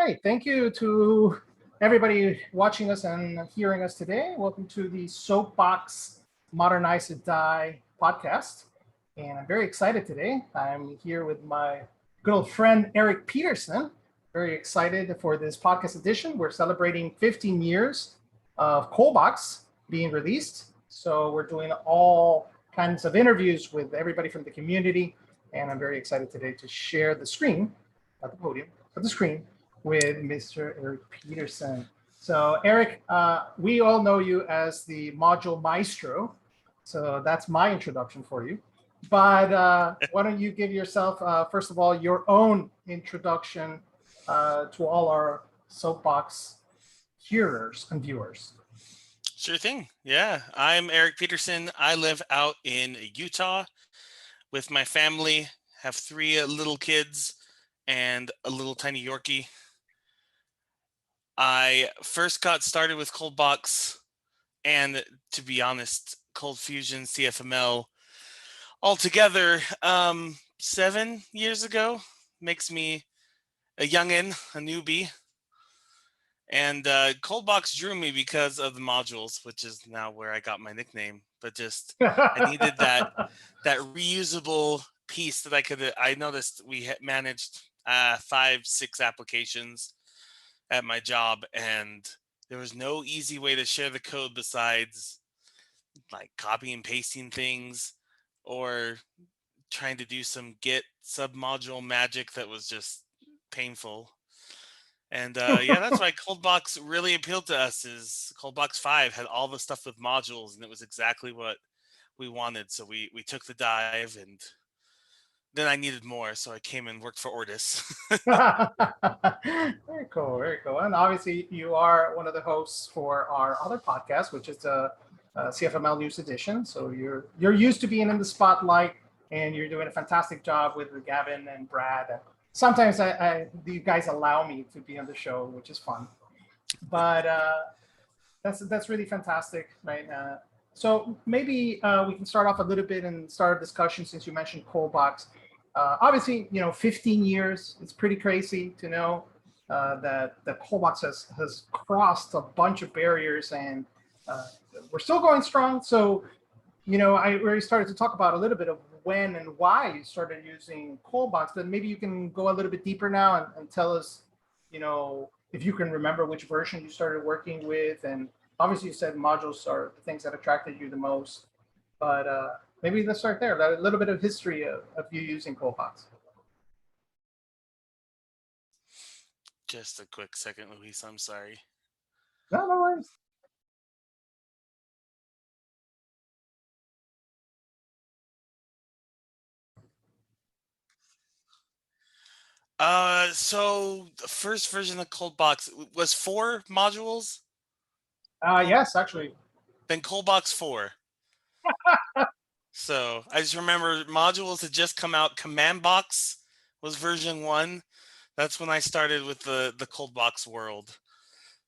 right. Thank you to everybody watching us and hearing us today. Welcome to the SoapBox Modernize or Die podcast. And I'm very excited today. I'm here with my good old friend, Eric Peterson. Very excited for this podcast edition. We're celebrating 15 years of ColdBox being released. So we're doing all kinds of interviews with everybody from the community. And I'm very excited today to share the screen, not the podium, but the screen with Mr. Eric Peterson. So Eric, we all know you as the module maestro. So that's my introduction for you. But why don't you give yourself, first of all, your own introduction to all our SoapBox hearers and viewers. Sure thing. Yeah, I'm Eric Peterson. I live out in Utah with my family, have three little kids and a little tiny Yorkie. I first got started with ColdBox and, to be honest, ColdFusion, CFML altogether 7 years ago. Makes me a youngin', a newbie. And ColdBox drew me because of the modules, which is now where I got my nickname. But just I needed that reusable piece that I noticed we had managed 5-6 applications at my job, and there was no easy way to share the code besides like copy and pasting things or trying to do some Git submodule magic that was just painful. And yeah, that's why ColdBox really appealed to us. Is ColdBox 5 had all the stuff with modules, and it was exactly what we wanted. So we took the dive, and then I needed more, so I came and worked for Ortis. Very cool, very cool. And obviously, you are one of the hosts for our other podcast, which is the CFML News Edition. So you're used to being in the spotlight, and you're doing a fantastic job with Gavin and Brad. And sometimes you guys allow me to be on the show, which is fun. But that's really fantastic, right? So maybe we can start off a little bit and start a discussion since you mentioned ColdBox. Obviously, 15 years, it's pretty crazy to know that ColdBox has crossed a bunch of barriers, and we're still going strong. So, I already started to talk about a little bit of when and why you started using ColdBox, but maybe you can go a little bit deeper now and tell us, if you can remember which version you started working with. And obviously you said modules are the things that attracted you the most, but maybe let's start there. A little bit of history of you using ColdBox. Just a quick second, Luis. I'm sorry. No worries. So the first version of ColdBox was 4 modules. Yes, actually. Then ColdBox 4. So I just remember modules had just come out. Command Box was version 1. That's when I started with the ColdBox world.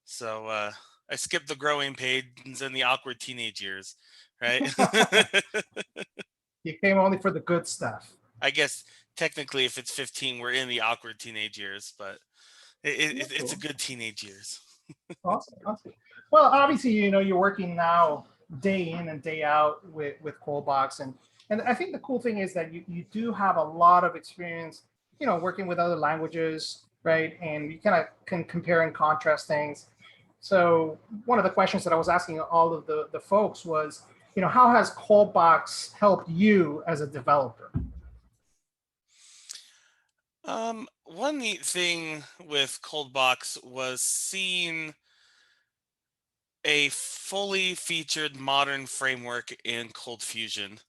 So I skipped the growing pains and the awkward teenage years, right? You came only for the good stuff. I guess technically, if it's 15, we're in the awkward teenage years, but it's a good teenage years. Awesome. Well, obviously, you're working now day in and day out with ColdBox, and I think the cool thing is that you do have a lot of experience, working with other languages, right? And you kind of can compare and contrast things. So one of the questions that I was asking all of the folks was, how has ColdBox helped you as a developer? One neat thing with ColdBox was seeing a fully featured modern framework in ColdFusion.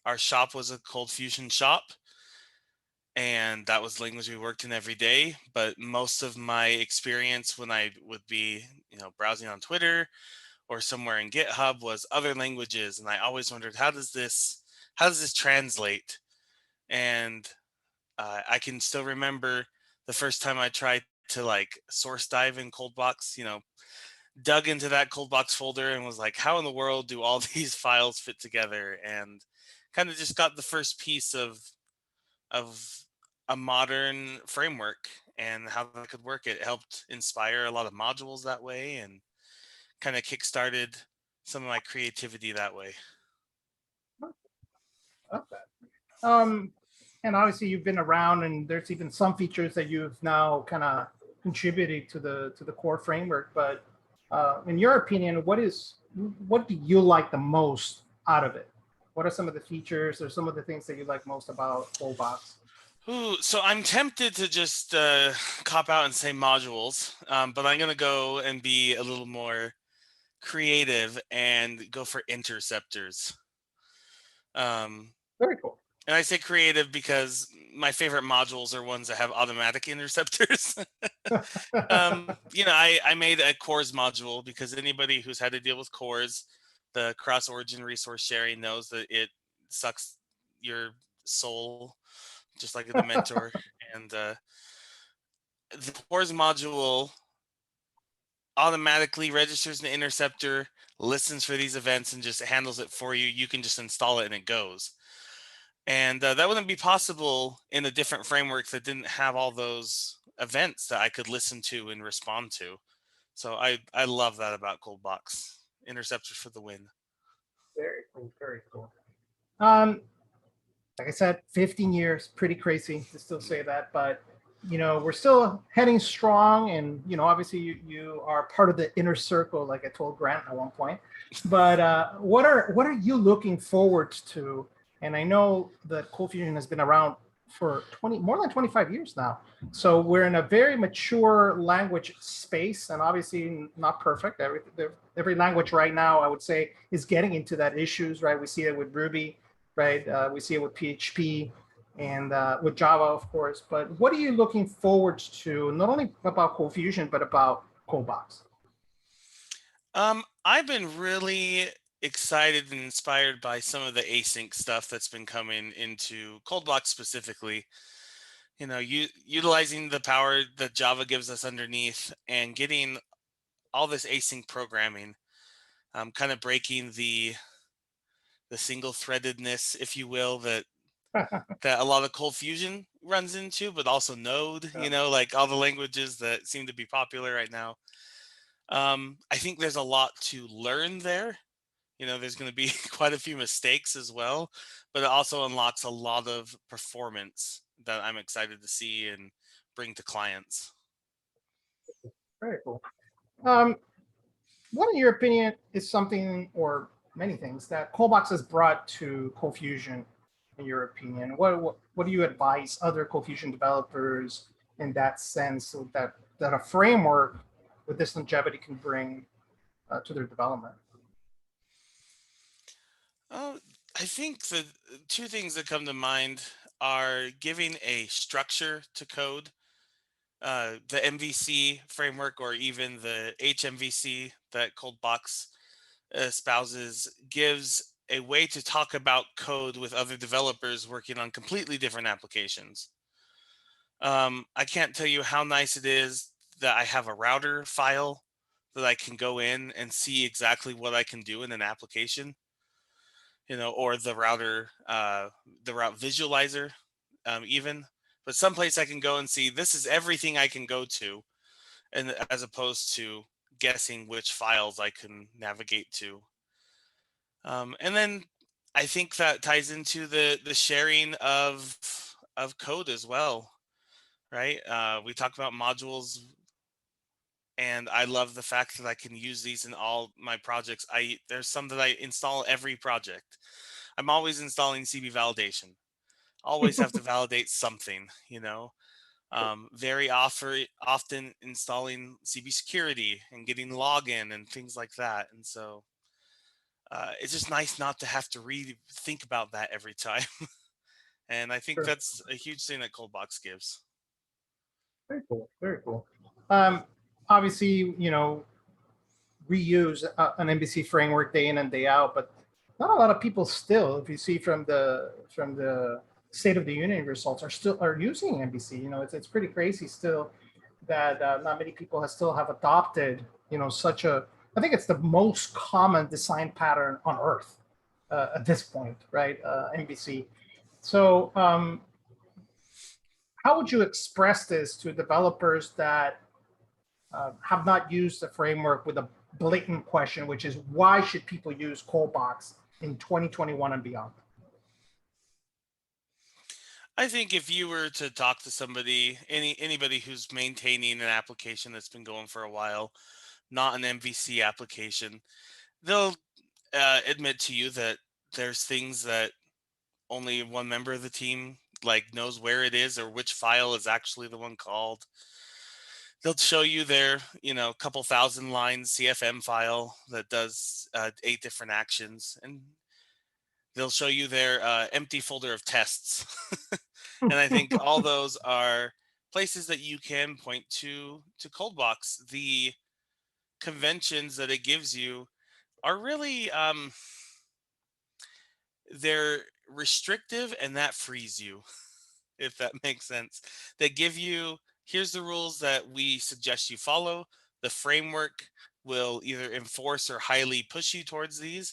Our shop was a ColdFusion shop, and that was the language we worked in every day. But most of my experience when I would be, browsing on Twitter or somewhere in GitHub was other languages, and I always wondered, how does this translate? And I can still remember the first time I tried to source dive in ColdBox, dug into that ColdBox folder and was like, how in the world do all these files fit together? And kind of just got the first piece of a modern framework and how that could work. It helped inspire a lot of modules that way and kind of kickstarted some of my creativity that way. Okay. Um, and obviously you've been around, and there's even some features that you've now kind of contributed to the core framework. But in your opinion, what do you like the most out of it? What are some of the features or some of the things that you like most about ColdBox? Ooh, so I'm tempted to just cop out and say modules, but I'm going to go and be a little more creative and go for interceptors. Very cool. And I say creative because my favorite modules are ones that have automatic interceptors. I made a cores module because anybody who's had to deal with cores, the cross origin resource sharing, knows that it sucks your soul, just like the mentor. And the cores module automatically registers an interceptor, listens for these events, and just handles it for you. You can just install it and it goes. And that wouldn't be possible in a different framework that didn't have all those events that I could listen to and respond to. So I love that about ColdBox. Interceptors for the win. Very cool. Very cool. Um, like I said, 15 years, pretty crazy to still say that, but we're still heading strong, and obviously you are part of the inner circle, like I told Grant at one point. But what are you looking forward to? And I know that ColdFusion has been around for more than 25 years now, so we're in a very mature language space, and obviously not perfect. Every language right now, I would say, is getting into that issues, right? We see it with Ruby, right? We see it with PHP and with Java, of course. But what are you looking forward to, not only about ColdFusion, but about ColdBox? I've been really excited and inspired by some of the async stuff that's been coming into ColdBox specifically. Utilizing the power that Java gives us underneath and getting all this async programming, kind of breaking the single threadedness, if you will, that a lot of ColdFusion runs into, but also Node, like all the languages that seem to be popular right now. I think there's a lot to learn there. There's going to be quite a few mistakes as well, but it also unlocks a lot of performance that I'm excited to see and bring to clients. Very cool. What, in your opinion, is something or many things that ColdBox has brought to ColdFusion, in your opinion? What do you advise other ColdFusion developers in that sense, so that a framework with this longevity can bring to their development? I think the two things that come to mind are giving a structure to code. The MVC framework, or even the HMVC that ColdBox espouses, gives a way to talk about code with other developers working on completely different applications. I can't tell you how nice it is that I have a router file that I can go in and see exactly what I can do in an application, or the route visualizer, even. But someplace I can go and see this is everything I can go to, and as opposed to guessing which files I can navigate to. And then I think that ties into the sharing of code as well, right? We talk about modules, and I love the fact that I can use these in all my projects. There's some that I install every project. I'm always installing CB validation. Always have to validate something, very often installing CB security and getting login and things like that. And so it's just nice not to have to really think about that every time. And I think Sure. that's a huge thing that ColdBox gives. Very cool. Very cool. Um, Obviously, reuse an MVC framework day in and day out, but not a lot of people still, if you see from the State of the Union results, are using MVC. It's pretty crazy still that not many people have adopted such a. I think it's the most common design pattern on Earth at this point, right? MVC. So how would you express this to developers that have not used the framework with a blatant question, which is why should people use ColdBox in 2021 and beyond? I think if you were to talk to somebody, anybody who's maintaining an application that's been going for a while, not an MVC application, they'll admit to you that there's things that only one member of the team like knows where it is or which file is actually the one called. They'll show you their, couple thousand lines CFM file that does 8 different actions, and they'll show you their empty folder of tests. And I think all those are places that you can point to ColdBox. The conventions that it gives you are really they're restrictive, and that frees you, if that makes sense. They give you, here's the rules that we suggest you follow. The framework will either enforce or highly push you towards these.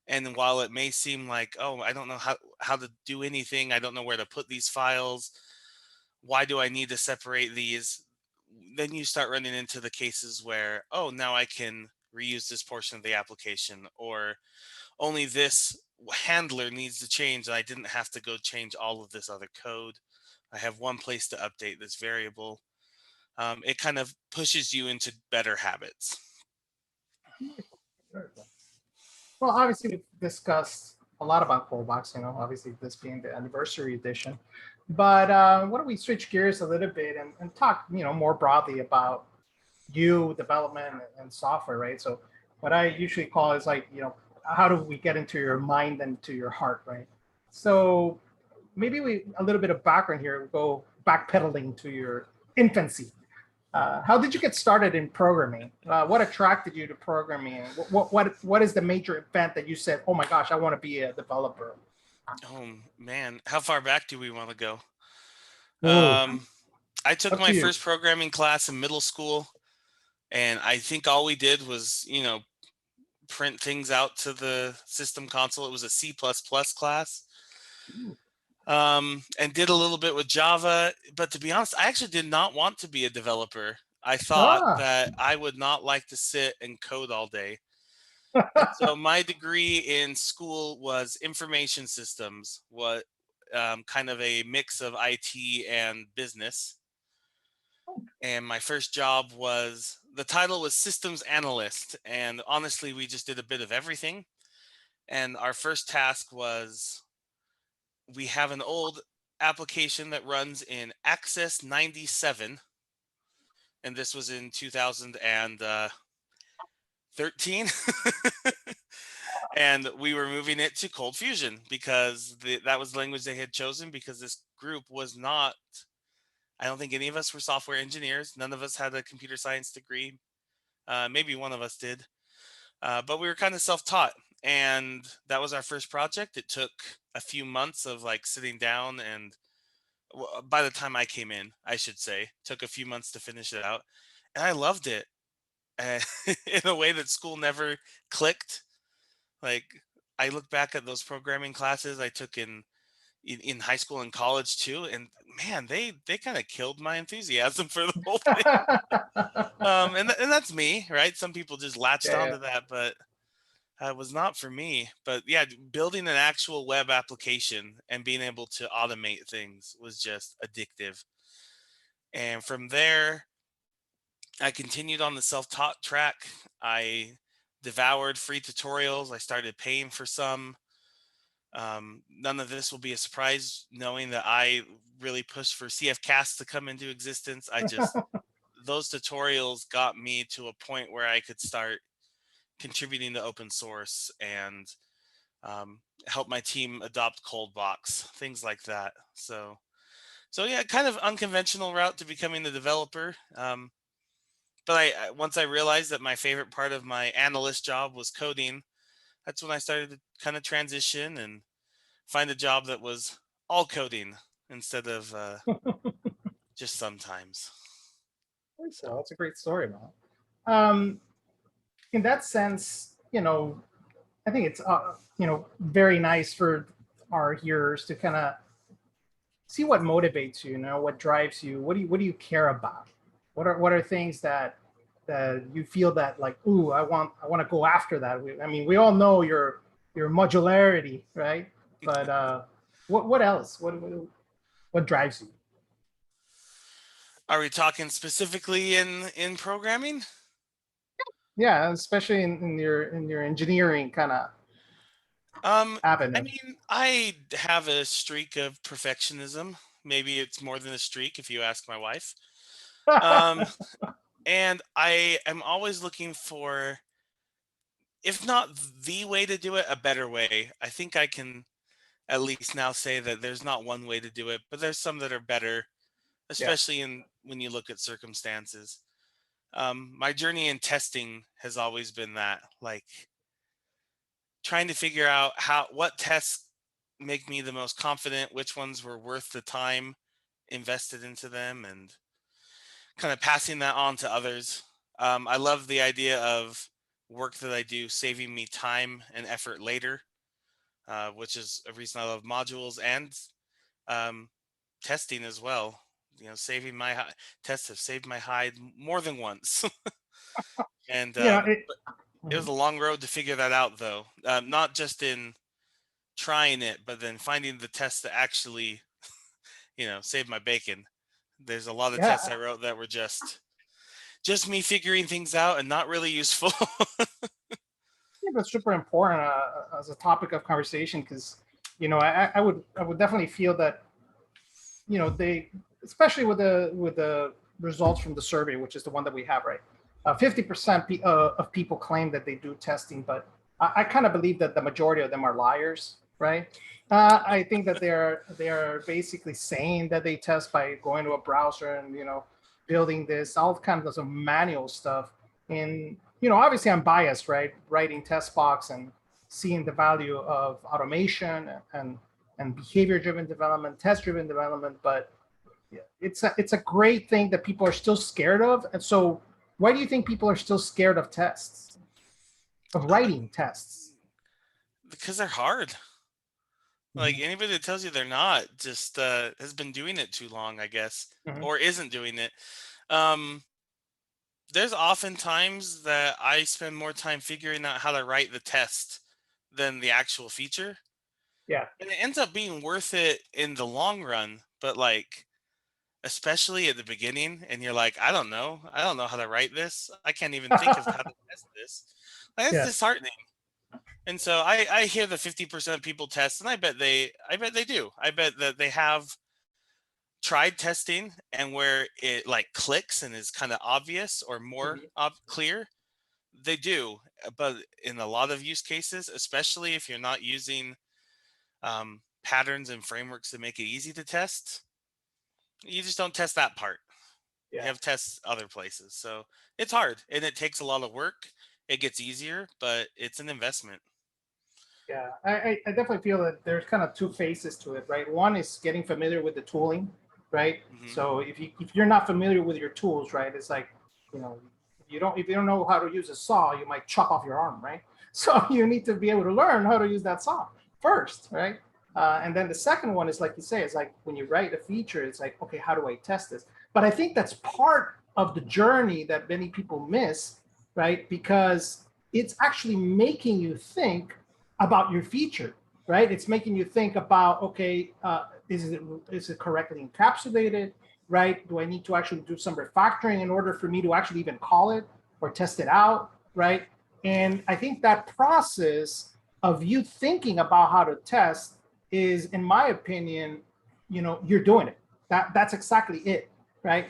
And while it may seem like, oh, I don't know how to do anything, I don't know where to put these files, why do I need to separate these? Then you start running into the cases where, oh, now I can reuse this portion of the application, or only this handler needs to change, and I didn't have to go change all of this other code. I have one place to update this variable. It kind of pushes you into better habits. Well, obviously, we've discussed a lot about ColdBox, obviously this being the anniversary edition. But why don't we switch gears a little bit and talk, more broadly about you, development, and software, right? So what I usually call is like, how do we get into your mind and to your heart, right? So maybe a little bit of background here, we go backpedaling to your infancy. How did you get started in programming? What attracted you to programming? What is the major event that you said, oh my gosh, I want to be a developer? Oh man, how far back do we want to go? Oh, I took up to my you. first programming class in middle school, and I think all we did was, print things out to the system console. It was a C++ class. And did a little bit with Java. But to be honest, I actually did not want to be a developer. I thought Ah, that I would not like to sit and code all day. And so my degree in school was information systems, what kind of a mix of IT and business. And my first job was, the title was systems analyst. And honestly, we just did a bit of everything. And our first task was, we have an old application that runs in Access 97, and this was in 2013. And we were moving it to ColdFusion because that was the language they had chosen, because this group was not, I don't think any of us were software engineers. None of us had a computer science degree. Maybe one of us did. But we were kind of self-taught, and that was our first project. It took a few months of like sitting down, and by the time I came in, I should say, took a few months to finish it out, and I loved it. uh, in a way that school never clicked. Like, I look back at those programming classes I took in high school and college too, and man, they kind of killed my enthusiasm for the whole thing. And that's me, right? Some people just latched yeah. onto that, but was not for me. But yeah, building an actual web application and being able to automate things was just addictive. And from there, I continued on the self-taught track. I devoured free tutorials. I started paying for some. None of this will be a surprise, knowing that I really pushed for CFCast to come into existence. Those tutorials got me to a point where I could start contributing to open source and help my team adopt ColdBox, things like that. So yeah, kind of unconventional route to becoming a developer. But once I realized that my favorite part of my analyst job was coding, that's when I started to kind of transition and find a job that was all coding instead of just sometimes. So So that's a great story, man. Um, in that sense, I think it's very nice for our hearers to kind of see what motivates you, what drives you. What do you care about? What are things that you feel that like, ooh, I want to go after that. I mean, we all know your modularity, right? But what else? What drives you? Are we talking specifically in programming? Yeah, especially in your engineering kind of I avenue. mean, I have a streak of perfectionism. Maybe it's more than a streak if you ask my wife. Um, and I am always looking for, if not the way to do it, a better way. I think I can at least now say that there's not one way to do it, but there's some that are better, Yeah. especially in when you look at circumstances. My journey in testing has always been that, like trying to figure out what tests make me the most confident, which ones were worth the time invested into them, and kind of passing that on to others. I love the idea of work that I do saving me time and effort later, which is a reason I love modules and um, testing as well. Saving my tests have saved my hide more than once, and You know, it, it was a long road to figure that out, though. Not just in trying it, but then finding the tests that actually, save my bacon. There's a lot of yeah, tests I wrote that were just me figuring things out and not really useful. think that's super important as a topic of conversation because I would definitely feel that they, especially with the results from the survey, which is the one that we have, right? 50% of people claim that they do testing, but I kind of believe that the majority of them are liars, right? I think that they're basically saying that they test by going to a browser and building this all kinds of manual stuff. And obviously I'm biased, right? Writing test box and seeing the value of automation and behavior-driven development, test-driven development, but yeah, it's a great thing that people are still scared of. And so, why do you think people are still scared of tests, of writing tests? Because they're hard. Like Mhm. anybody that tells you they're not just has been doing it too long, I guess, Mhm. or isn't doing it. Um, there's often times that I spend more time figuring out how to write the test than the actual feature. Yeah. And it ends up being worth it in the long run, but like especially at the beginning and you're like, I don't know. I don't know how to write this. I can't even think of how to test this. Like, it's Yeah. disheartening. And so I hear the 50% people test and I bet they do. I bet that they have tried testing and where it like clicks and is kind of obvious or more Mhm. clear, they do. But in a lot of use cases, especially if you're not using patterns and frameworks that make it easy to test, you just don't test that part. You Yeah. have tests other places. So it's hard and it takes a lot of work. It gets easier, but it's an investment. Yeah, I definitely feel that there's kind of two phases to it, right? One is getting familiar with the tooling, right? Hmm. So if you're not familiar with your tools, right, it's like, you know, if you don't know how to use a saw, you might chop off your arm, right? So you need to be able to learn how to use that saw first, right? And then the second one is like you say, it's like when you write a feature, it's like, okay, how do I test this? But I think that's part of the journey that many people miss, right? Because it's actually making you think about your feature, right? It's making you think about, okay, is it correctly encapsulated, right? Do I need to actually do some refactoring in order for me to actually even call it or test it out, right? And I think that process of you thinking about how to test is, in my opinion, you're doing it. That's exactly it, right?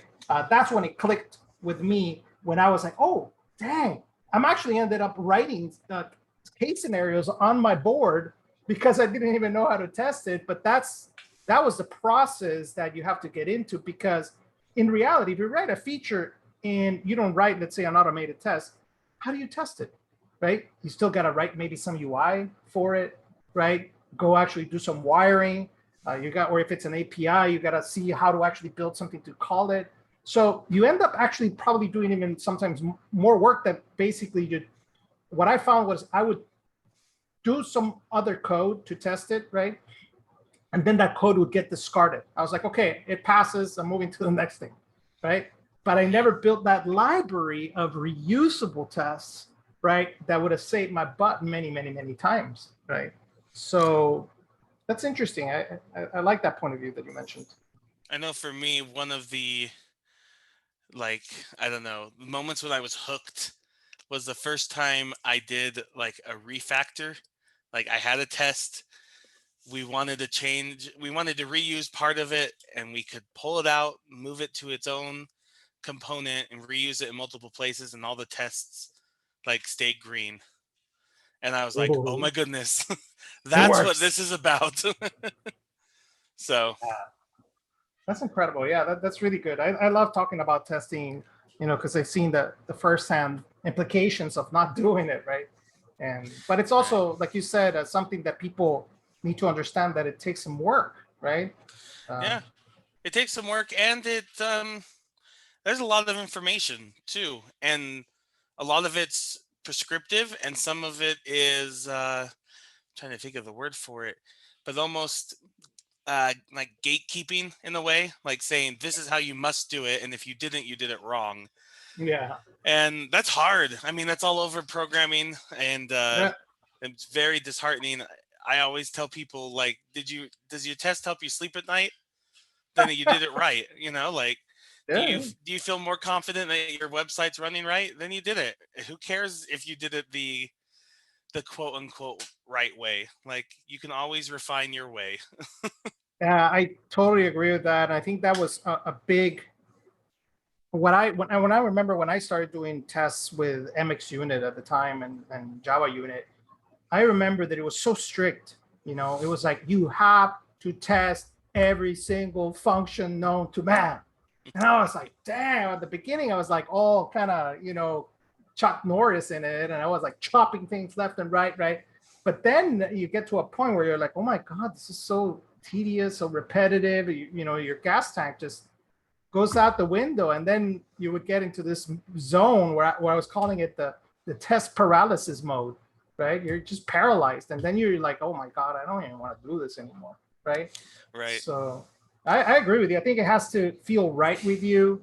That's when it clicked with me when I was like, oh, dang, I'm actually ended up writing case scenarios on my board because I didn't even know how to test it. But that was the process that you have to get into because in reality, if you write a feature and you don't write, let's say, an automated test, how do you test it? Right? You still got to write maybe some UI for it, right? Go actually do some wiring. Or if it's an API, you got to see how to actually build something to call it. So you end up actually probably doing even sometimes more work that basically what I found was I would do some other code to test it, right? and then that code would get discarded. I was like, okay, it passes, I'm moving to the next thing, right? But I never built that library of reusable tests, right? That would have saved my butt many, many, many times, right? So that's interesting. I like that point of view that you mentioned. I know for me, one of the, like, I don't know, moments when I was hooked was the first time I did like a refactor. Like I had a test, we wanted to change, we wanted to reuse part of it, and we could pull it out, move it to its own component and reuse it in multiple places, and all the tests like stayed green. And I was like, oh Ooh, my goodness, it that's what works. this is about. So That's incredible. Yeah, that's really good. I love talking about testing, because I've seen the firsthand implications of not doing it, right? But it's right. also, like you said, something that people need to understand that it takes some work, right? Yeah, Um, it takes some work, and it there's a lot of information too, and a lot of it's prescriptive, and some of it is trying to think of the word for it, but almost like gatekeeping in a way, like saying this is how you must do it, and if you didn't, you did it wrong. yeah, And that's hard. I mean, that's all over programming, and yeah, it's very disheartening. I always tell people, like, does your test help you sleep at night? Then you did it right. Like, yeah. do you feel more confident that your website's running right? Then you did it. Who cares if you did it the quote unquote right way? Like, you can always refine your way. Yeah, I totally agree with that. I think that was a big when I remember when I started doing tests with MX Unit at the time and Java Unit. I remember that it was so strict. It was like you have to test every single function known to man. And I was like, damn, at the beginning, I was like all kind of, Chuck Norris in it. And I was like chopping things left and right, right? But then you get to a point where you're like, oh my God, this is so tedious, so repetitive. Your gas tank just goes out the window. And then you would get into this zone where I was calling it the test paralysis mode, right? You're just paralyzed. And then you're like, oh my God, I don't even want to do this anymore, right? Right. So I agree with you. I think it has to feel right with you.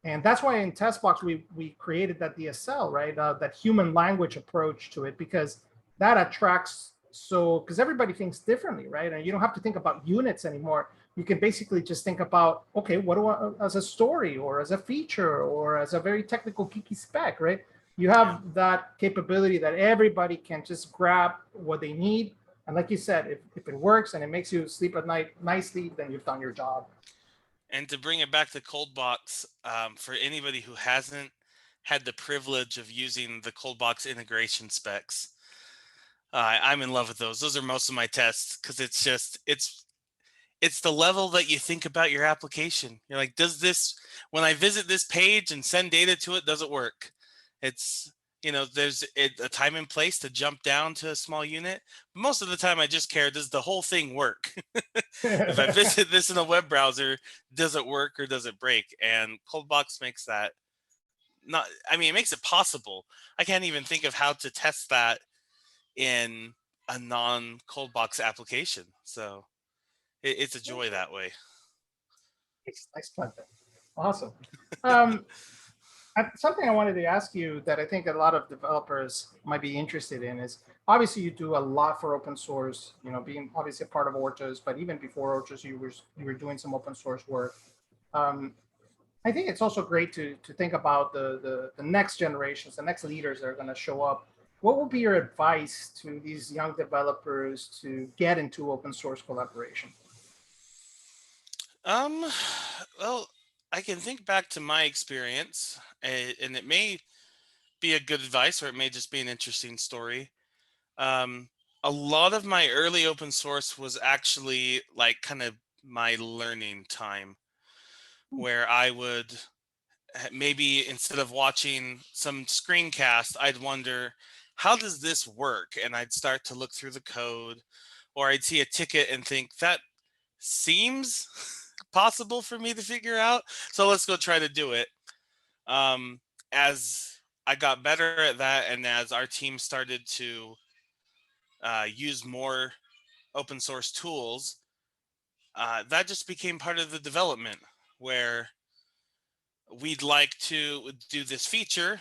And that's why in TestBox, we created that DSL, right? That human language approach to it, because that attracts, because everybody thinks differently, right? And you don't have to think about units anymore. You can basically just think about, okay, what do I, as a story or as a feature or as a very technical geeky spec, right? You Yeah. have that capability that everybody can just grab what they need. And like you said, if it works and it makes you sleep at night nicely, then you've done your job. And to bring it back to ColdBox, for anybody who hasn't had the privilege of using the ColdBox integration specs, I'm in love with those. Those are most of my tests, because it's the level that you think about your application. You're like, does this, when I visit this page and send data to it, does it work? It's, there's a time and place to jump down to a small unit. But most of the time I just care, does the whole thing work? If I visit this in a web browser, does it work or does it break? And ColdBox makes that not, I mean, it makes it possible. I can't even think of how to test that in a non ColdBox application. So it's a joy that way. Nice content. Awesome. Something I wanted to ask you that I think a lot of developers might be interested in is obviously you do a lot for open source, being obviously a part of Orchos, but even before Orchos, you were doing some open source work. Um, I think it's also great to think about the next generations, the next leaders that are going to show up. What would be your advice to these young developers to get into open source collaboration? Um, well, I can think back to my experience, and it may be a good advice, or it may just be an interesting story. Um, a lot of my early open source was actually like kind of my learning time, where I would maybe instead of watching some screencast, I'd wonder, how does this work? And I'd start to look through the code, or I'd see a ticket and think that seems possible for me to figure out. So let's go try to do it. As I got better at that, and as our team started to use more open source tools, that just became part of the development where we'd like to do this feature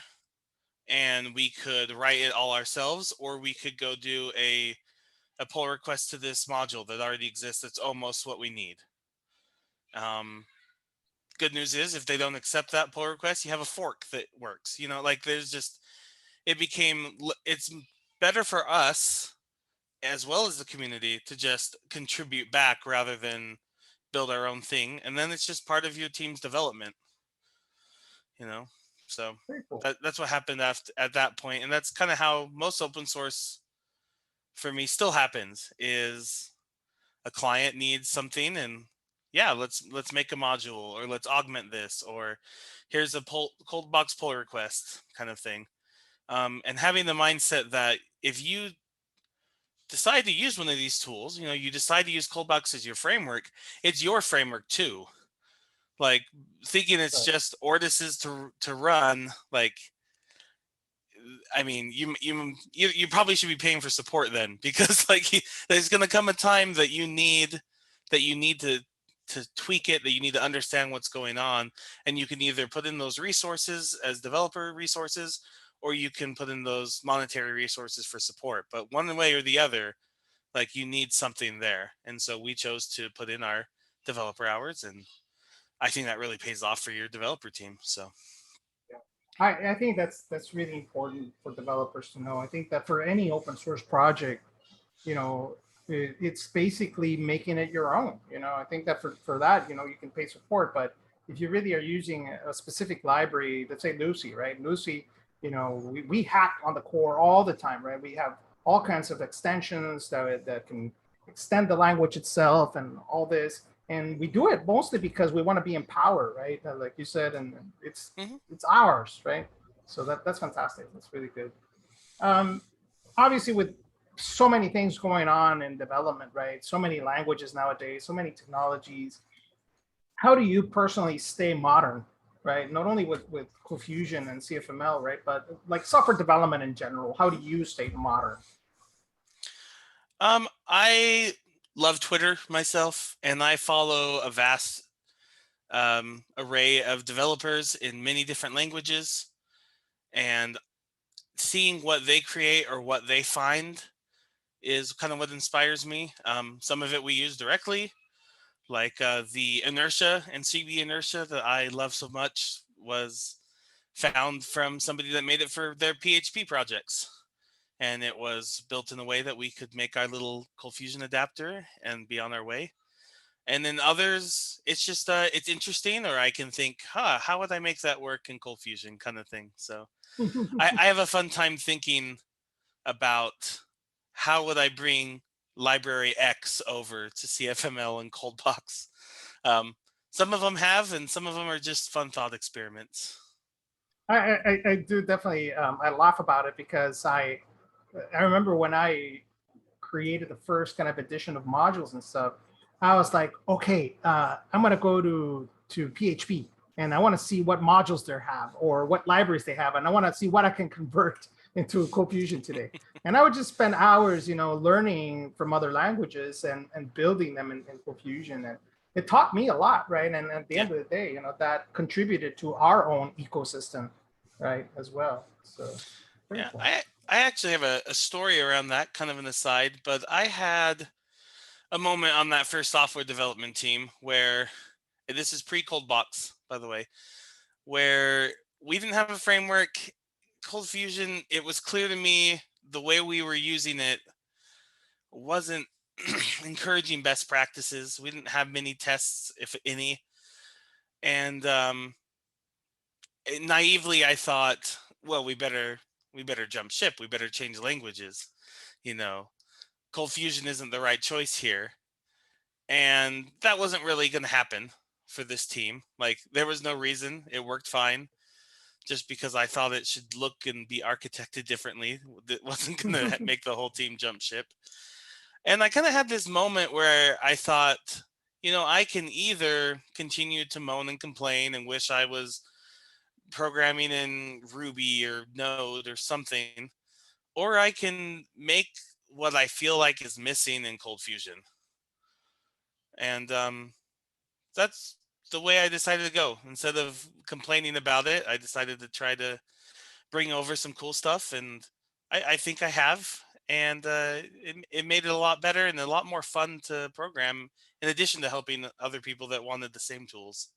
and we could write it all ourselves, or we could go do a pull request to this module that already exists. That's almost what we need. Good news is if they don't accept that pull request, you have a fork that works. Like there's just, it's better for us as well as the community to just contribute back rather than build our own thing. And then it's just part of your team's development, you know? So Very cool. that's what happened at that point. And that's kind of how most open source for me still happens is a client needs something and yeah, let's make a module or let's augment this or here's a ColdBox pull request kind of thing. And having the mindset that if you decide to use one of these tools, you decide to use ColdBox as your framework, it's your framework too. Like thinking it's Right. just Ordis's to run, like I mean, you probably should be paying for support then, because like there's going to come a time that you need to tweak it, that you need to understand what's going on, and you can either put in those resources as developer resources, or you can put in those monetary resources for support. But one way or the other, like you need something there, and so we chose to put in our developer hours, and I think that really pays off for your developer team. So. I think that's really important for developers to know. I think that for any open source project, it's basically making it your own. I think that for that, you can pay support, but if you really are using a specific library, let's say Lucy, right? Lucy, we hack on the core all the time, right? We have all kinds of extensions that can extend the language itself and all this. And we do it mostly because we want to be empowered, right? Like you said, and it's Mhm. it's ours, right? So that's fantastic. That's really good. Um, Obviously, with so many things going on in development, right? So many languages nowadays, so many technologies. How do you personally stay modern, right? Not only with ColdFusion and CFML, right? But like software development in general. How do you stay modern? I love Twitter myself, and I follow a vast array of developers in many different languages, and seeing what they create or what they find is kind of what inspires me. Some of it we use directly, like the inertia and CB inertia that I love so much was found from somebody that made it for their PHP projects. And it was built in a way that we could make our little ColdFusion adapter and be on our way. And then others, it's just it's interesting, or I can think, how would I make that work in ColdFusion, kind of thing. So I have a fun time thinking about how would I bring library X over to CFML and ColdBox. Um, some of them have, and some of them are just fun thought experiments. I do definitely. I laugh about it because I remember when I created the first kind of edition of modules and stuff, I was like, okay, I'm gonna go to PHP and I want to see what modules they have or what libraries they have, and I want to see what I can convert into ColdFusion today. And I would just spend hours, learning from other languages and building them in ColdFusion, and it taught me a lot, right? And at the Yeah, end of the day, that contributed to our own ecosystem, right, as well. So very yeah. cool. I actually have a story around that, kind of an aside, but I had a moment on that first software development team where this is pre ColdBox, by the way, where we didn't have a framework. ColdFusion, it was clear to me the way we were using it wasn't encouraging best practices. We didn't have many tests, if any. And naively, I thought, well, we better jump ship. We better change languages. You know, ColdFusion isn't the right choice here, and that wasn't really going to happen for this team. Like there was no reason. It worked fine. Just because I thought it should look and be architected differently, that wasn't going to make the whole team jump ship. And I kind of had this moment where I thought, I can either continue to moan and complain and wish I was programming in Ruby or Node or something, or I can make what I feel like is missing in ColdFusion. And that's the way I decided to go. Instead of complaining about it, I decided to try to bring over some cool stuff, and I think I have. And it made it a lot better and a lot more fun to program, in addition to helping other people that wanted the same tools.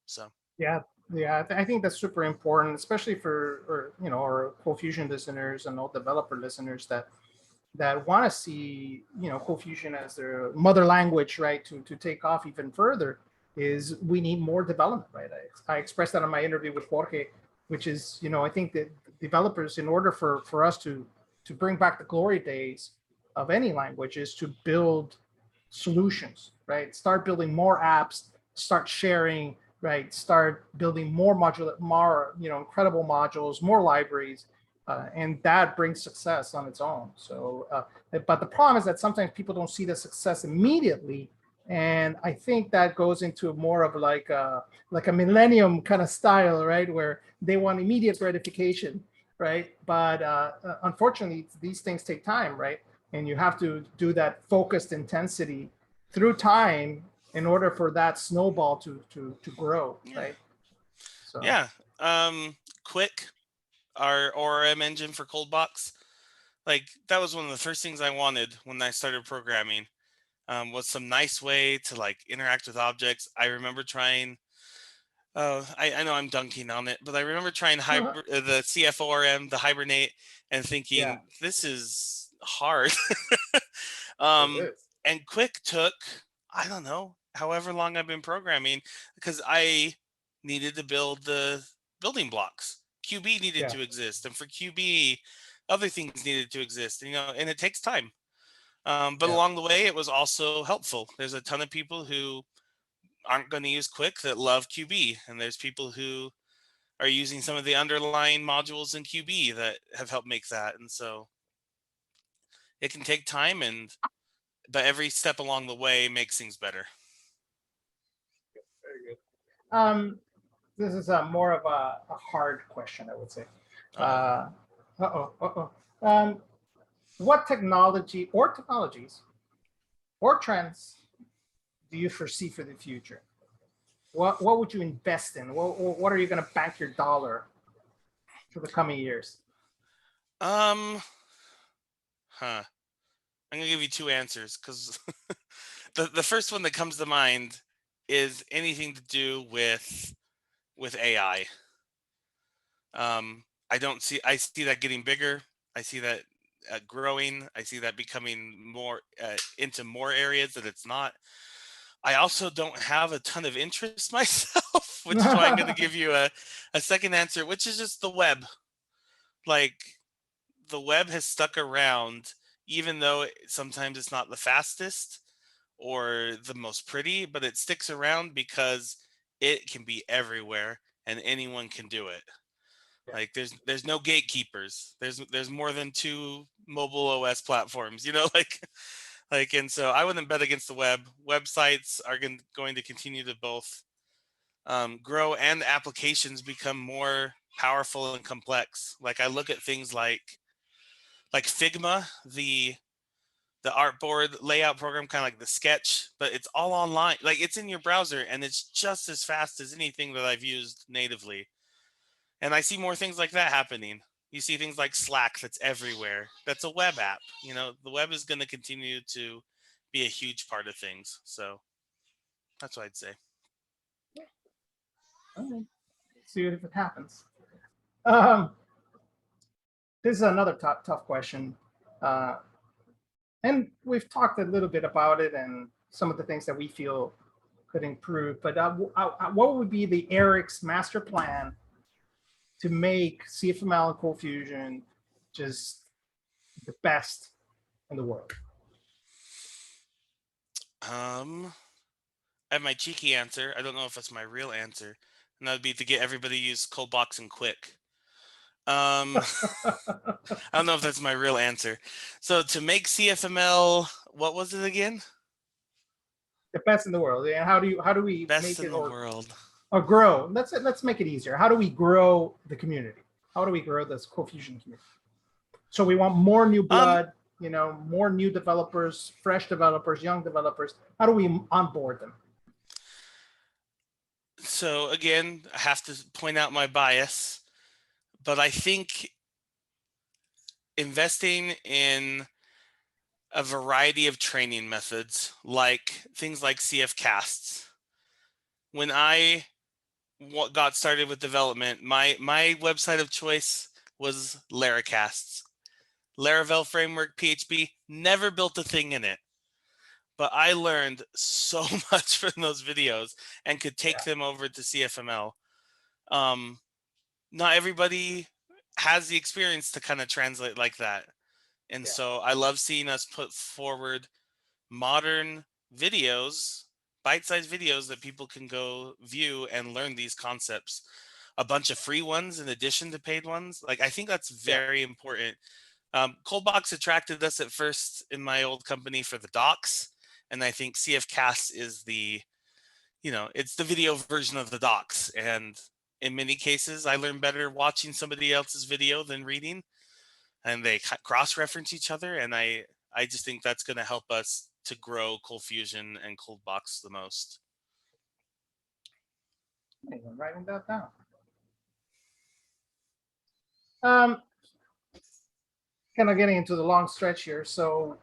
So Yeah, yeah, I think that's super important, especially for our ColdFusion listeners and all developer listeners that want to see ColdFusion as their mother language, right? To take off even further, is we need more development, right? I expressed that in my interview with Jorge, which is I think that developers, in order for us to bring back the glory days of any language, is to build solutions, right? Start building more apps, start sharing, right? Start building more modular, more incredible modules, more libraries, and that brings success on its own. So, but the problem is that sometimes people don't see the success immediately, and I think that goes into more of like a millennium kind of style, right, where they want immediate gratification, right? But unfortunately, these things take time, right? And you have to do that focused intensity through time in order for that snowball to grow, yeah, right? So yeah. Quick, our ORM engine for ColdBox, like that was one of the first things I wanted when I started programming. Was some nice way to like interact with objects. I remember trying. I know I'm dunking on it, but I remember trying the CFORM, the Hibernate, and yeah, thinking this is hard. it um, is. and Quick took, I don't know, however long I've been programming, because I needed to build the building blocks. QB needed Yeah, to exist, and for QB, other things needed to exist. And it takes time. But yeah, along the way, it was also helpful. There's a ton of people who aren't going to use Quick that love QB, and there's people who are using some of the underlying modules in QB that have helped make that. And so it can take time, but every step along the way makes things better. very good. This is more of a hard question, I would say. Oh, Um, what technologies or trends do you foresee for the future? What would you invest in? What are you going to bank your dollar for the coming years? um, huh. I'm gonna give you two answers because the first one that comes to mind is anything to do with AI. I don't see. I see that getting bigger. I see that growing. I see that becoming more into more areas that it's not. I also don't have a ton of interest myself, which is why I'm going to give you a second answer, which is just the web. Like the web has stuck around, even though sometimes it's not the fastest or the most pretty, but it sticks around because it can be everywhere and anyone can do it. Yeah, Like there's no gatekeepers. There's more than two mobile OS platforms, like and so I wouldn't bet against the web. Websites are going to continue to both grow and applications become more powerful and complex. Like I look at things like Figma, the artboard layout program, kind of like the Sketch, but it's all online. Like it's in your browser and it's just as fast as anything that I've used natively. And I see more things like that happening. You see things like Slack that's everywhere. That's a web app. The web is going to continue to be a huge part of things. So that's what I'd say. okay. Let's see if it happens. Um, this is another tough question, uh, and we've talked a little bit about it and some of the things that we feel could improve. But what would be the Eric's master plan to make CFML and ColdFusion just the best in the world? I have my cheeky answer. I don't know if that's my real answer, and that would be to get everybody to use ColdBox and Quick. I don't know if that's my real answer. So to make CFML, what was it again? The best in the world. And how do we Best make in it the world. or grow? Let's make it easier. How do we grow the community? How do we grow this ColdFusion community? So we want more new Um, blood, more new developers, fresh developers, young developers? How do we onboard them? So again, I have to point out my bias, but I think investing in a variety of training methods, like things like CF casts. When I got started with development, my website of choice was Laracasts. Laravel framework, PHP, never built a thing in it. But I learned so much from those videos and could take them over to CFML. Not everybody has the experience to kind of translate like that. And so I love seeing us put forward modern videos, bite-sized videos that people can go view and learn these concepts. A bunch of free ones in addition to paid ones. Like, I think that's very important. ColdBox attracted us at first in my old company for the docs. And I think CFcast is the, it's the video version of the docs. And in many cases, I learn better watching somebody else's video than reading. And they cross-reference each other. And I just think that's going to help us to grow ColdFusion and ColdBox the most. I'm writing that down. Kind of getting into the long stretch here. So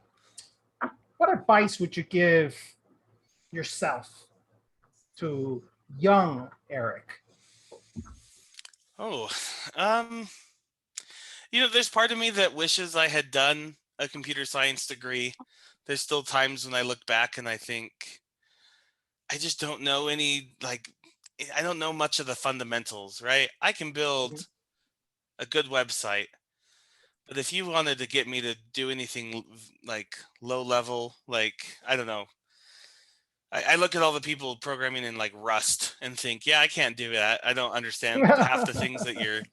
what advice would you give yourself to young Eric? Oh, there's part of me that wishes I had done a computer science degree. There's still times when I look back and I think I just don't know I don't know much of the fundamentals, right? I can build a good website, but if you wanted to get me to do anything like low level, like, I don't know, I look at all the people programming in like Rust and think, yeah, I can't do that. I don't understand half the things that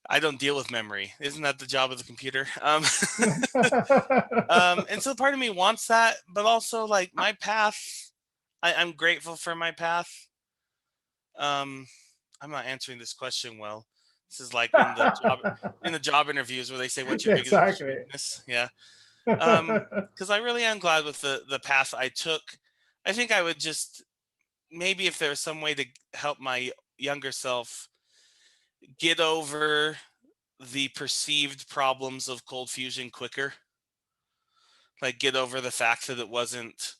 I don't deal with memory. Isn't that the job of the computer? And so part of me wants that, but also like my path, I'm grateful for my path. I'm not answering this question well. This is like in the job interviews where they say, what's your biggest weakness? Yeah. Because I really am glad with the path I took. I think I would just, maybe if there was some way to help my younger self get over the perceived problems of ColdFusion quicker, like get over the fact that it wasn't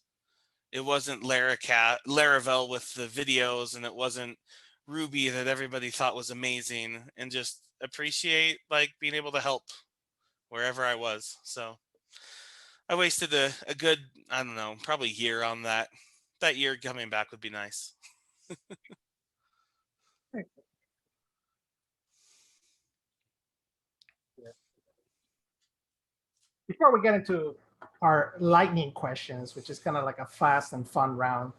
Laravel with the videos, and it wasn't Ruby that everybody thought was amazing, and just appreciate like being able to help wherever I was. So I wasted a good, I don't know, probably year on that. That year coming back would be nice. Before we get into our lightning questions, which is kind of like a fast and fun round,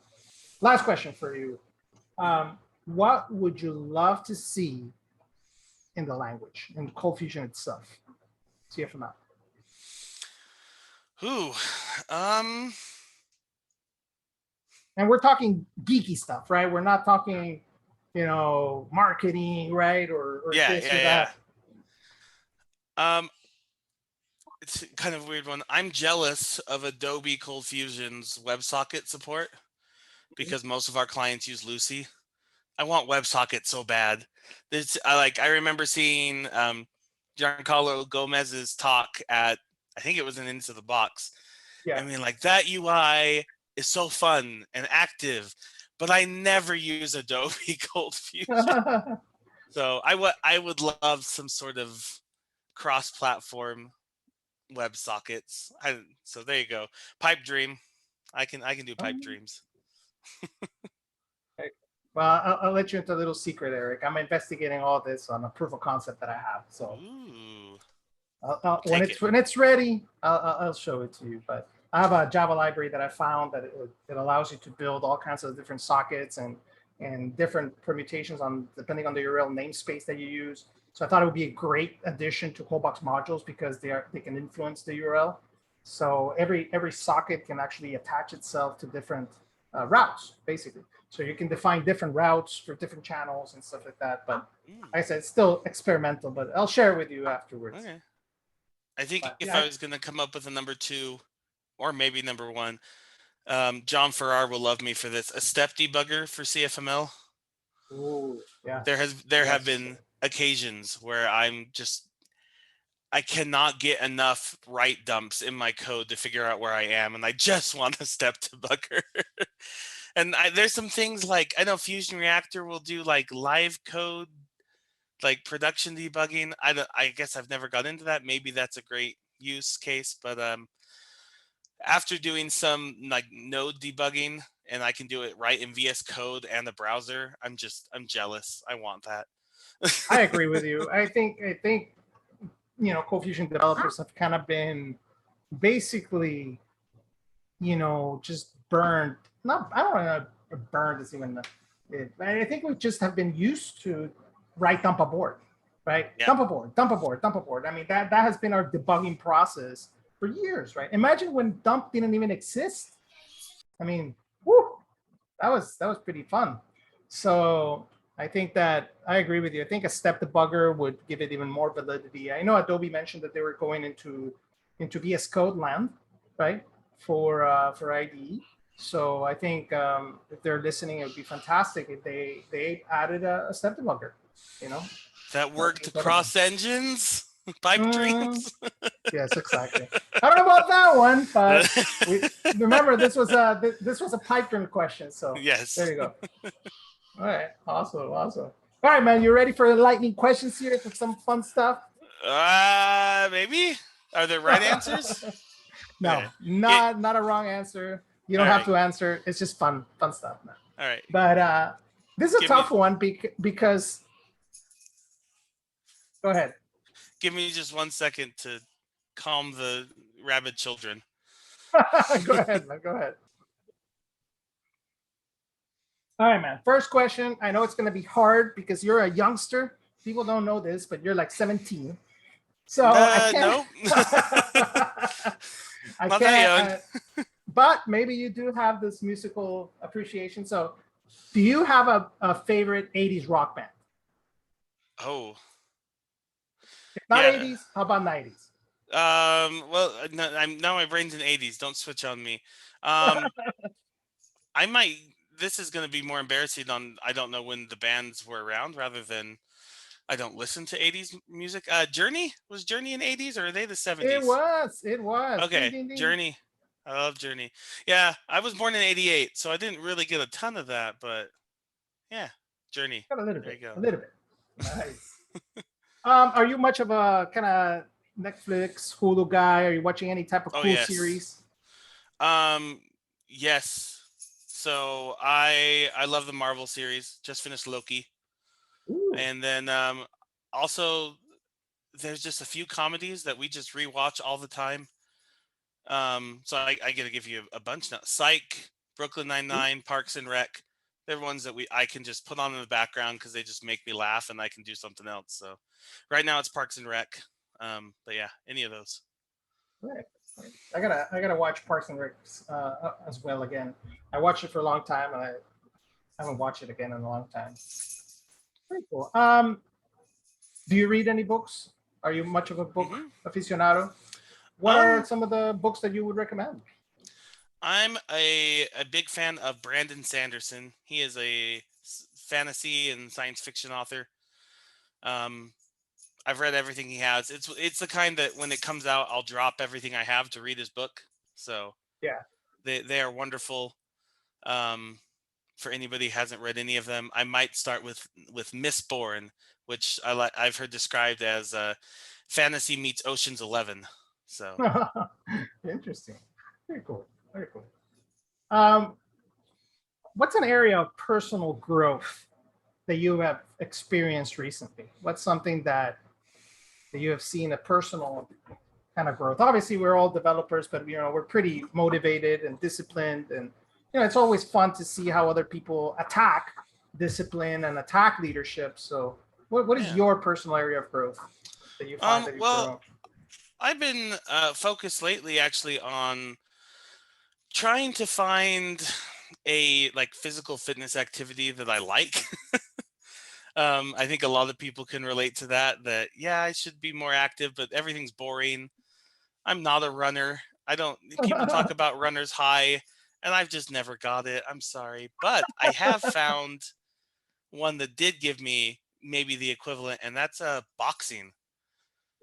last question for you. What would you love to see in the language, in ColdFusion itself? CFML. Ooh, and we're talking geeky stuff, right? We're not talking, marketing, right? Or this or that. It's kind of a weird one. I'm jealous of Adobe ColdFusion's WebSocket support because most of our clients use Lucy. I want WebSocket so bad. I remember seeing Giancarlo Gomez's talk at, I think it was an Into the Box. Yeah. I mean, like, that UI is so fun and active, but I never use Adobe ColdFusion. So I would love some sort of cross-platform WebSockets. So there you go. Pipe dream. I can do pipe dreams. Well, I'll let you into a little secret, Eric. I'm investigating all this on a proof of concept that I have. So when it's ready, I'll show it to you. But I have a Java library that I found that it allows you to build all kinds of different sockets and different permutations depending on the URL namespace that you use. So I thought it would be a great addition to ColdBox modules because they can influence the URL. So every socket can actually attach itself to different routes, basically. So you can define different routes for different channels and stuff like that. But like I said, it's still experimental, but I'll share it with you afterwards. Okay. I think But if I yeah, was going to come up with a number 2 or maybe number 1, John Farrar will love me for this. A step debugger for CFML. ooh, yeah, There have yes. been occasions where I cannot get enough write dumps in my code to figure out where I am, and I just want a step debugger. And there's some things like I know Fusion Reactor will do like live code, like production debugging. I guess I've never got into that. Maybe that's a great use case, but after doing some like node debugging and I can do it right in VS Code and the browser, I'm jealous. I want that. I agree with you. I think ColdFusion developers have kind of been basically, just burned. Not, I don't know, burned is even it. I think we just have been used to write dump a board, right? Yeah. Dump a board, dump a board, dump a board. I mean, that has been our debugging process for years, right? Imagine when dump didn't even exist. I mean, whoo, that was pretty fun. So I think that I agree with you. I think a step debugger would give it even more validity. I know Adobe mentioned that they were going into VS Code land, right, for IDE. So I think if they're listening, it would be fantastic if they added a step debugger. You know, That that would be worked incredible. across engines, pipe Mm, dreams. yes, exactly. I don't know about that one, but we remember this was a pipe dream question. So there Yes. you go. All right, awesome, awesome. All right, man, you ready for the lightning questions here for some fun stuff? Maybe. Are there right answers? No, Okay. Get, not a wrong answer. You all don't have right. to answer. It's just fun stuff, man. All right. But this is a Give me tough one because. Go ahead. give me just 1 second to calm the rabid children. Go ahead, man. Go ahead. All right, man. First question. I know it's going to be hard because you're a youngster. People don't know this, but you're like 17. So I can't. No. I Not that can't. young. But maybe you do have this musical appreciation. So, do you have a favorite 80s rock band? Oh. If not Yeah. 80s, how about 90s? Well, no, now my brain's in 80s. Don't switch on me. Um, I might. This is going to be more embarrassing on. I don't know when the bands were around, rather than I don't listen to 80s music. Journey, was Journey in 80s, or are they the It 70s? was. It was. Ding, Okay, ding, ding. Journey. I love Journey. Yeah, I was born in 88, so I didn't really get a ton of that, but yeah, Journey. Got a little There you bit. go. A little bit. Nice. Are you much of a kind of Netflix, Hulu guy? Are you watching any type of Oh cool yes. series? Um yes. So I love the Marvel series. Just finished Loki. Ooh. And then also there's just a few comedies that we just rewatch all the time. So I got to give you a bunch now. Psych, Brooklyn Ooh. Nine-Nine, Parks and Rec. They're ones that I can just put on in the background because they just make me laugh and I can do something else. So right now it's Parks and Rec. But yeah, any of those. Right. I gotta watch Parks and Rec as well again. I watched it for a long time, and I haven't watched it again in a long time. Very cool. Do you read any books? Are you much of a book hmm aficionado? What are Um, some of the books that you would recommend? I'm a big fan of Brandon Sanderson. He is a fantasy and science fiction author. Um, I've read everything he has. It's the kind that when it comes out, I'll drop everything I have to read his book. So Yeah. they are wonderful. Um, for anybody who hasn't read any of them, I might start with Mistborn, which I've heard described as fantasy meets Ocean's 11. So Interesting. Very cool. Very cool. Um, what's an area of personal growth that you have experienced recently? What's something that you have seen a personal kind of growth? Obviously, we're all developers, but we're pretty motivated and disciplined, and it's always fun to see how other people attack discipline and attack leadership. So, what is yeah. your personal area of growth that you find that you've Well, grown? I've been focused lately actually on trying to find a like physical fitness activity that I like. I think a lot of people can relate to that. That yeah, I should be more active, but everything's boring. I'm not a runner. I don't. People talk about runner's high, and I've just never got it. I'm sorry, but I have found one that did give me maybe the equivalent, and that's boxing.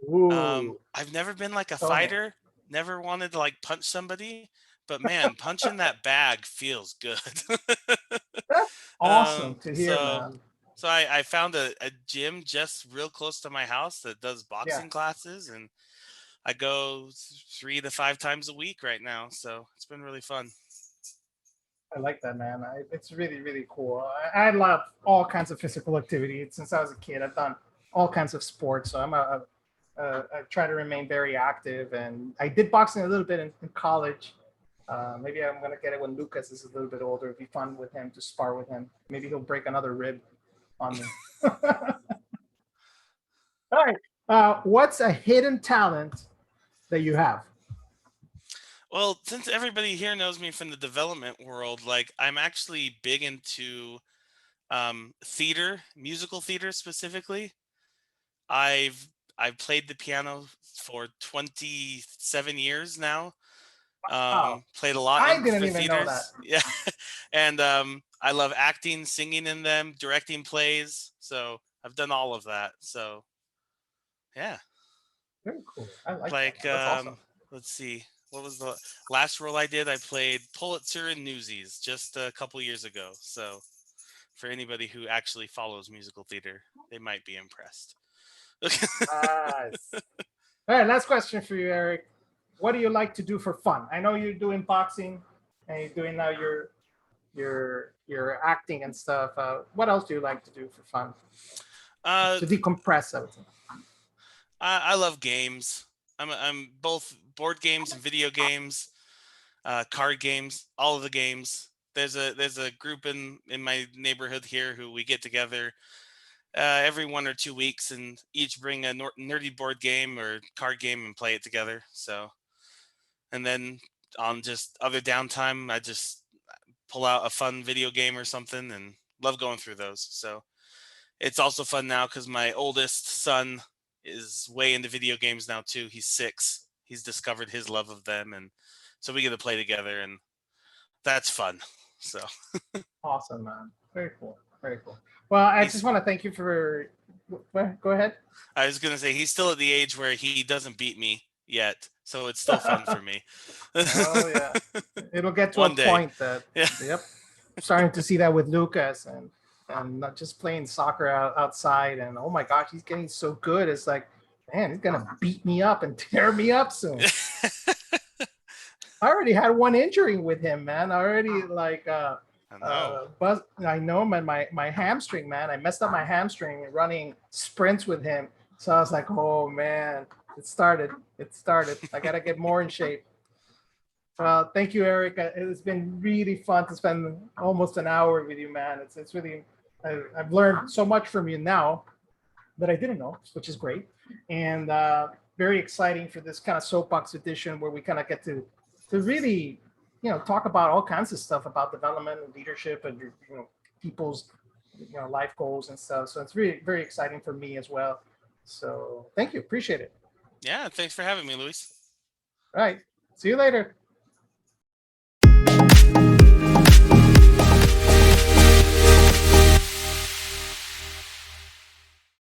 Ooh, I've never been like a tell me. fighter, never wanted to like punch somebody, but man, punching that bag feels good. That's awesome to hear, So man. I found a gym just real close to my house that does Yeah, boxing classes, and I go 3 to 5 times a week right now. So it's been really fun. I like that, man. It's really, really cool. I love all kinds of physical activity. Since I was a kid, I've done all kinds of sports. So I try to remain very active. And I did boxing a little bit in college. Maybe I'm going to get it when Lucas is a little bit older. It'd be fun with him to spar with him. Maybe he'll break another rib on me. All right. What's a hidden talent that you have? Well, since everybody here knows me from the development world, like I'm actually big into theater, musical theater specifically. I've I've played the piano for 27 years now. Oh, Played a lot I in didn't for even know that. theaters. Yeah. And I love acting, singing in them, directing plays. So I've done all of that. So yeah. Very cool. I like that, Like man. That's awesome. let's see. What was the last role I did? I played Pulitzer and Newsies just a couple years ago. So for anybody who actually follows musical theater, they might be impressed. Nice. All right, last question for you, Eric. What do you like to do for fun? I know you're doing boxing and you're doing now your acting and stuff. What else do you like to do for fun uh to decompress? I would say. I love games. I'm both board games and video games, card games, all of the games. There's a group in my neighborhood here who we get together every 1 or 2 weeks and each bring a nerdy board game or card game and play it together. So and then on just other downtime, I just pull out a fun video game or something and love going through those. So it's also fun now because my oldest son is way into video games now too. He's 6. He's discovered his love of them, and so we get to play together, and that's fun. So Awesome, man. Very cool. Very cool. Well, I just he's. want to thank you for. Go ahead. I was gonna say he's still at the age where he doesn't beat me yet, so it's still fun for me. Oh yeah, it'll get to a One day, point that yeah. yep, starting to see that with Lucas and not just playing soccer outside and oh my gosh, he's getting so good. It's like, man, he's gonna beat me up and tear me up soon. I already had one injury with him, man. I already like I know. but I know man, my hamstring, man. I messed up my hamstring running sprints with him. So I was like, oh man, it started. It started. I gotta get more in shape. Well, thank you, Eric. It's been really fun to spend almost an hour with you, man. It's really I've learned so much from you now that I didn't know, which is great, and very exciting for this kind of soapbox edition where we kind of get to really talk about all kinds of stuff about development and leadership and people's life goals and stuff. So it's really very exciting for me as well. So thank you, appreciate it. Yeah, thanks for having me, Luis. All right, see you later.